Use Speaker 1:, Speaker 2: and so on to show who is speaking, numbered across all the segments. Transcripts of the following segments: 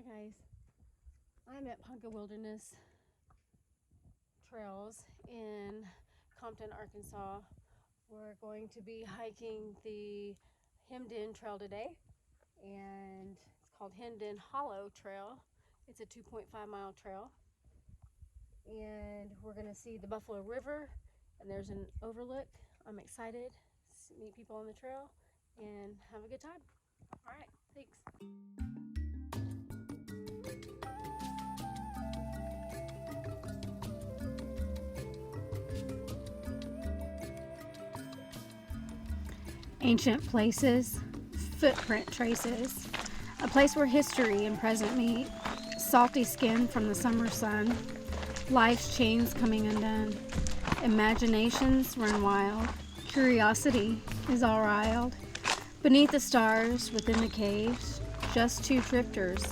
Speaker 1: guys, I'm at Ponca Wilderness Trails in Compton, Arkansas. We're going to be hiking the Hemden Trail today, and it's called Hemden Hollow Trail. It's a 2.5 mile trail, and we're going to see the Buffalo River, and there's an overlook. I'm excited to meet people on the trail and have a good time. All right, thanks. Ancient places, footprint traces, a place where history and present meet, salty skin from the summer sun, life's chains coming undone, imaginations run wild, curiosity is all riled. Beneath the stars, within the caves, just two drifters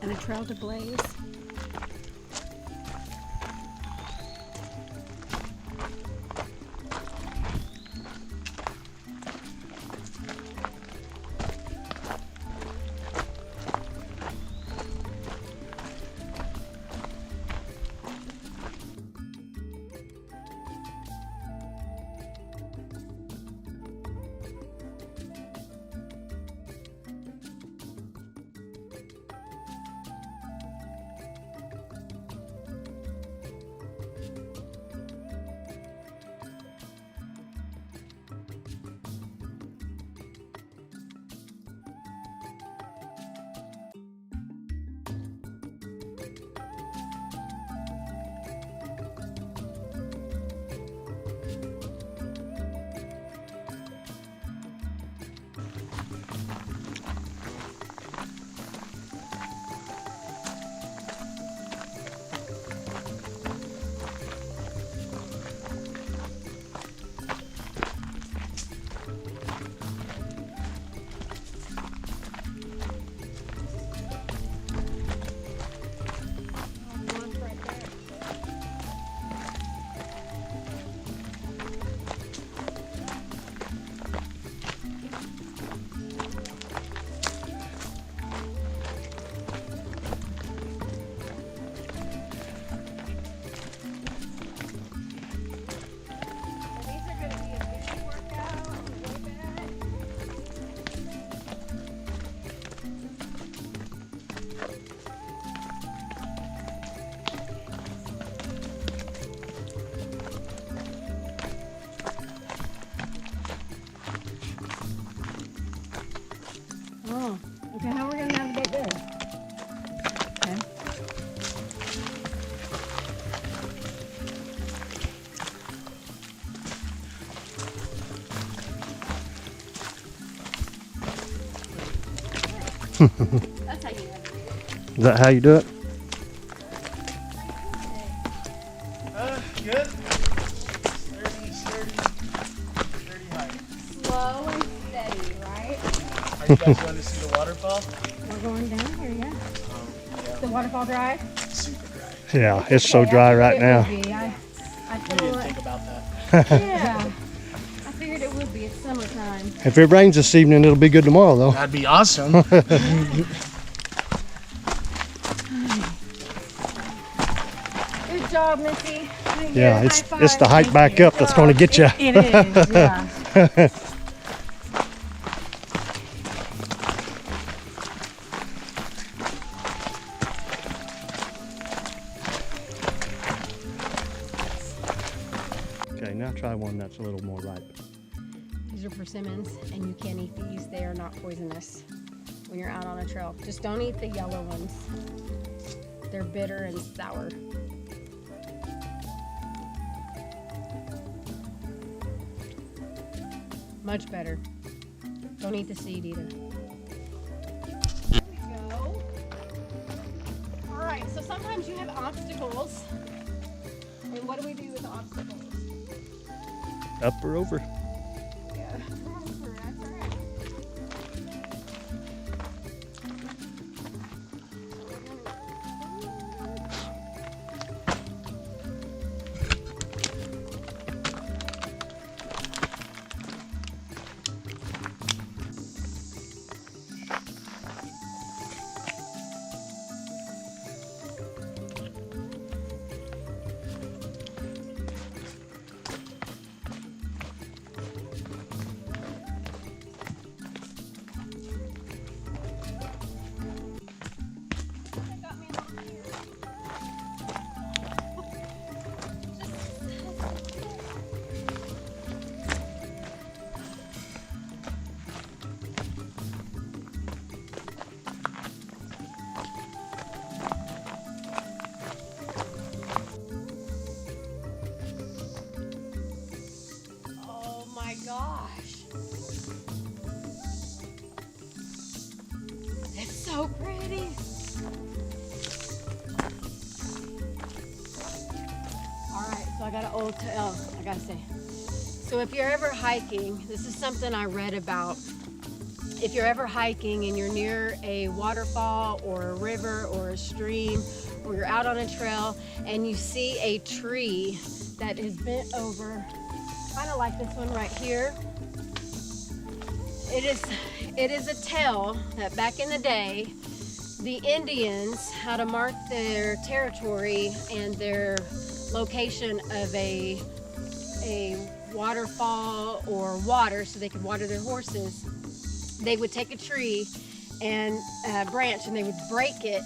Speaker 1: and a trail to blaze. Oh, okay, how are we gonna navigate this? Okay. That's how you navigate it.
Speaker 2: Is that how you do it?
Speaker 3: Good. Sturdy hike.
Speaker 1: Slow and steady, right?
Speaker 3: Are you guys going to see the waterfall?
Speaker 1: We're going down here, yeah.
Speaker 3: Yeah,
Speaker 1: The waterfall dry?
Speaker 3: super dry.
Speaker 2: Yeah, it's so dry right now.
Speaker 1: I
Speaker 3: You
Speaker 1: feel
Speaker 3: didn't
Speaker 1: like,
Speaker 3: think about that.
Speaker 1: yeah. I figured it would be. It's summertime.
Speaker 2: If it rains this evening, it'll be good tomorrow, though.
Speaker 3: That'd be awesome.
Speaker 1: Good job, Missy.
Speaker 2: Yeah, it's the hike back up that's going to get you.
Speaker 1: It is, yeah.
Speaker 2: Okay, now try one that's a little more ripe.
Speaker 1: These are persimmons, and you can't eat these. They are not poisonous when you're out on a trail. Just don't eat the yellow ones. They're bitter and sour. Much better. Don't eat the seed either. Here we go. All right, so sometimes you have obstacles. And what do we do with the obstacles?
Speaker 2: Up or over?
Speaker 1: Yeah. That's all right. Alright, so I got an old tale, I gotta say. So if you're ever hiking, this is something I read about. If you're ever hiking and you're near a waterfall or a river or a stream, or you're out on a trail and you see a tree that is bent over, kind of like this one right here, it is a tale that back in the day, the Indians had to mark their territory and their location of a waterfall or water so they could water their horses. They would take a tree and a branch and they would break it,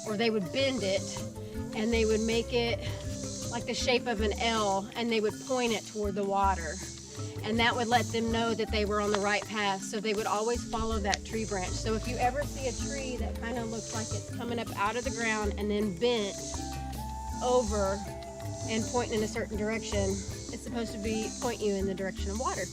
Speaker 1: or they would bend it, and they would make it like the shape of an L, and they would point it toward the water. And that would let them know that they were on the right path. So they would always follow that tree branch. So if you ever see a tree that kind of looks like it's coming up out of the ground and then bent over and pointing in a certain direction, it's supposed to point you in the direction of water.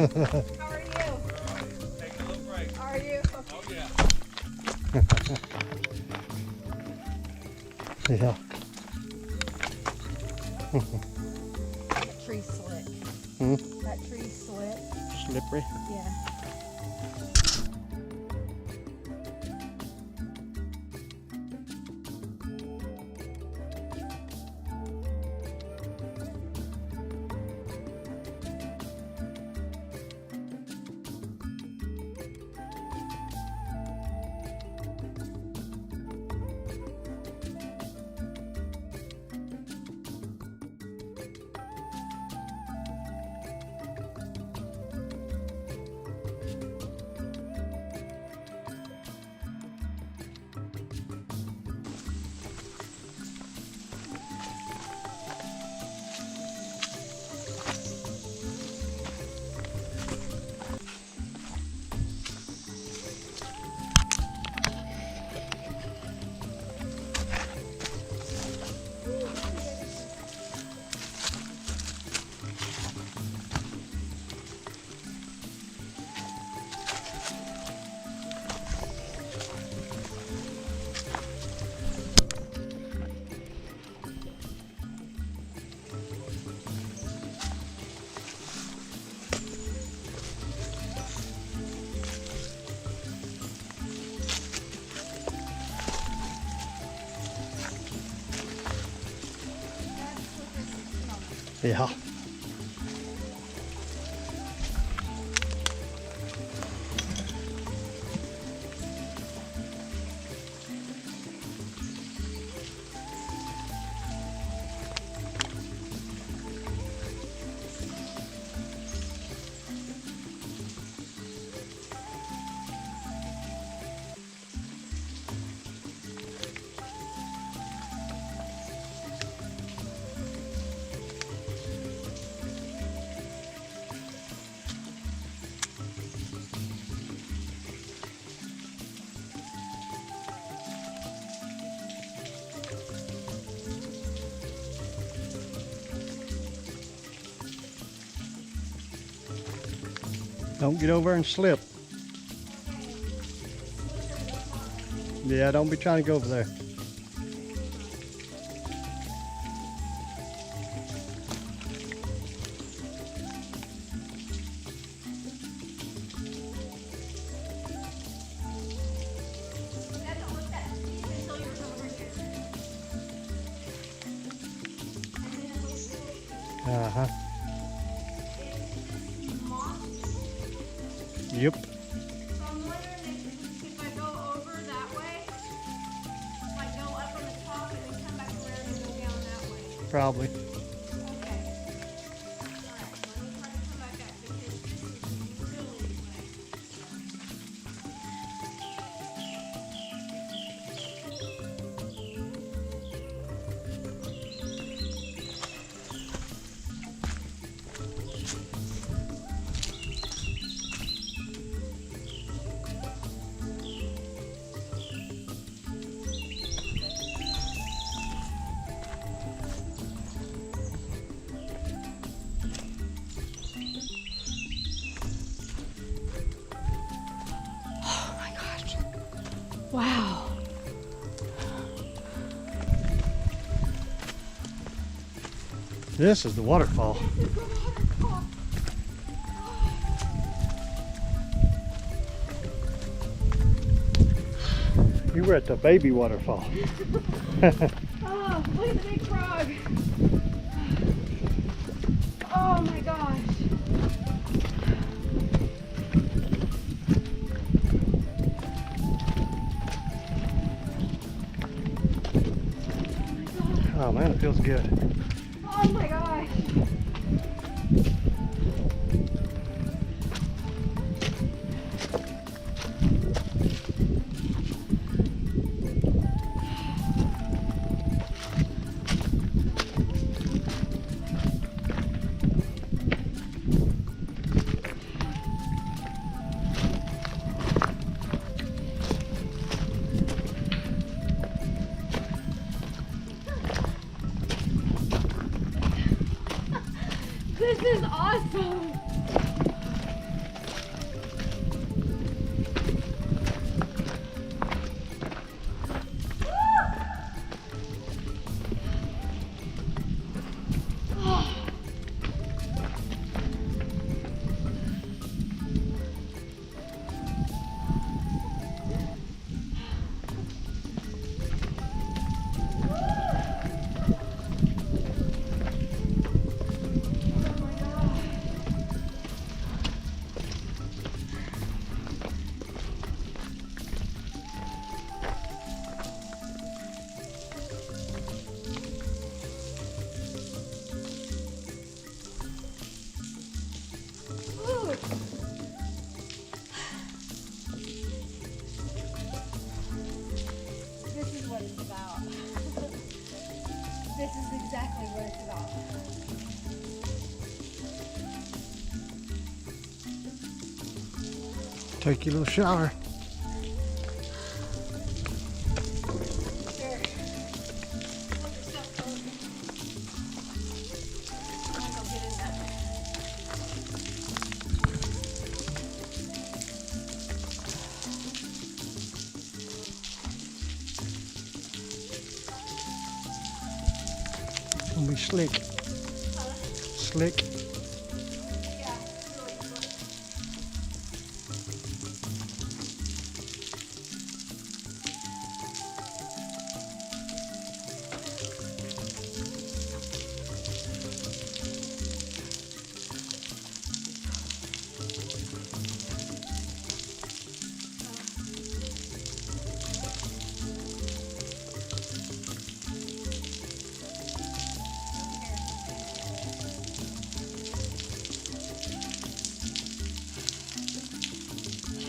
Speaker 1: How are you?
Speaker 4: Taking a little break.
Speaker 1: Are you?
Speaker 4: Oh yeah.
Speaker 2: Yeah.
Speaker 1: That tree's slick.
Speaker 2: Hmm?
Speaker 1: That tree's slick.
Speaker 2: Slippery.
Speaker 1: Yeah.
Speaker 2: Yeah. Don't get over and slip. Yeah, don't be trying to go over there. Uh-huh. Yep.
Speaker 1: So I'm wondering if I go over that way, if I go up on the top and then come back around and go down that way.
Speaker 2: Probably. This is the waterfall.
Speaker 1: This is the waterfall.
Speaker 2: You were at the baby waterfall.
Speaker 1: Oh, look at the big frog. Oh my gosh.
Speaker 2: Oh man, it feels good.
Speaker 1: Oh my gosh. This is awesome. This is what it's about. This is exactly what it's about.
Speaker 2: Take your little shower.
Speaker 1: Here. Put your stuff close. I'm gonna go get in that.
Speaker 2: It's gonna be slick. Slick.
Speaker 1: Yeah, it's really cool.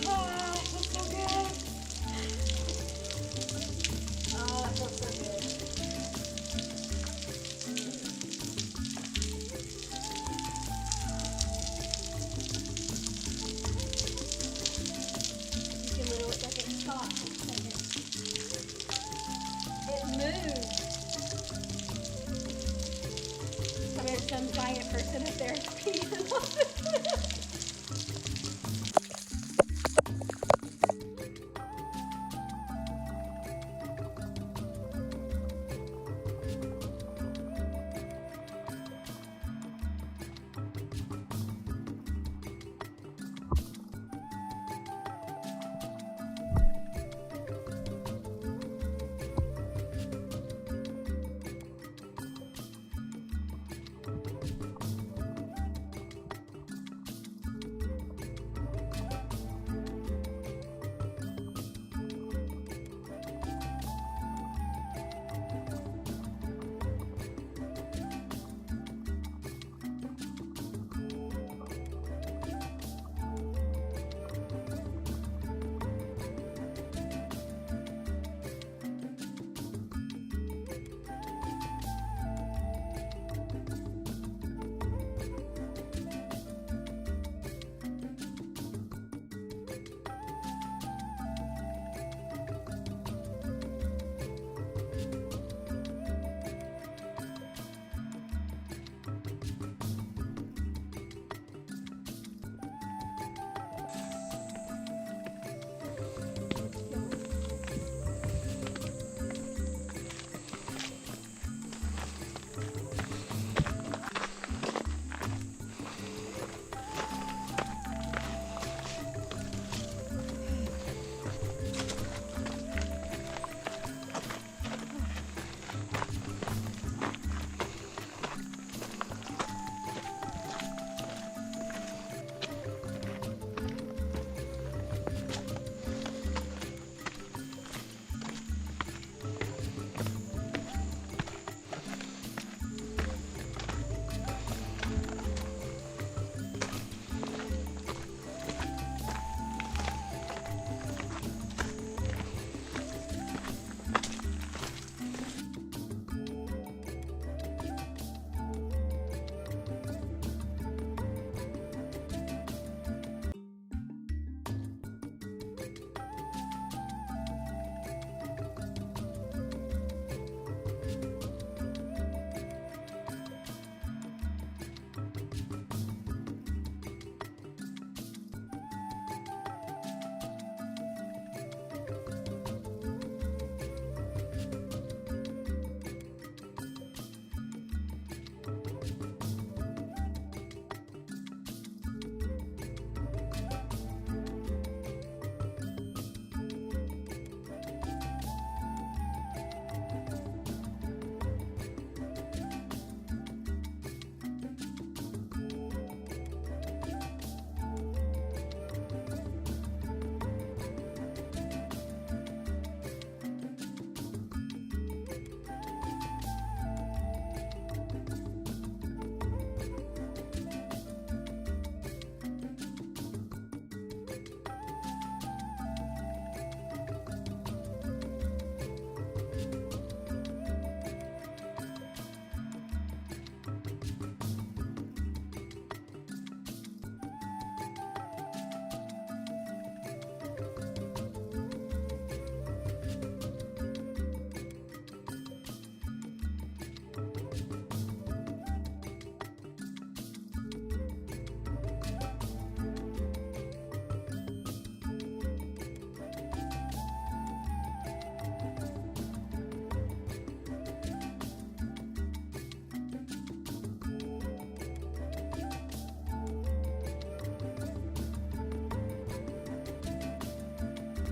Speaker 1: Oh, that feels so good. Oh, that feels so good. You can literally let it stop for a second. It moves. I mean, some giant person up there is peeing on it.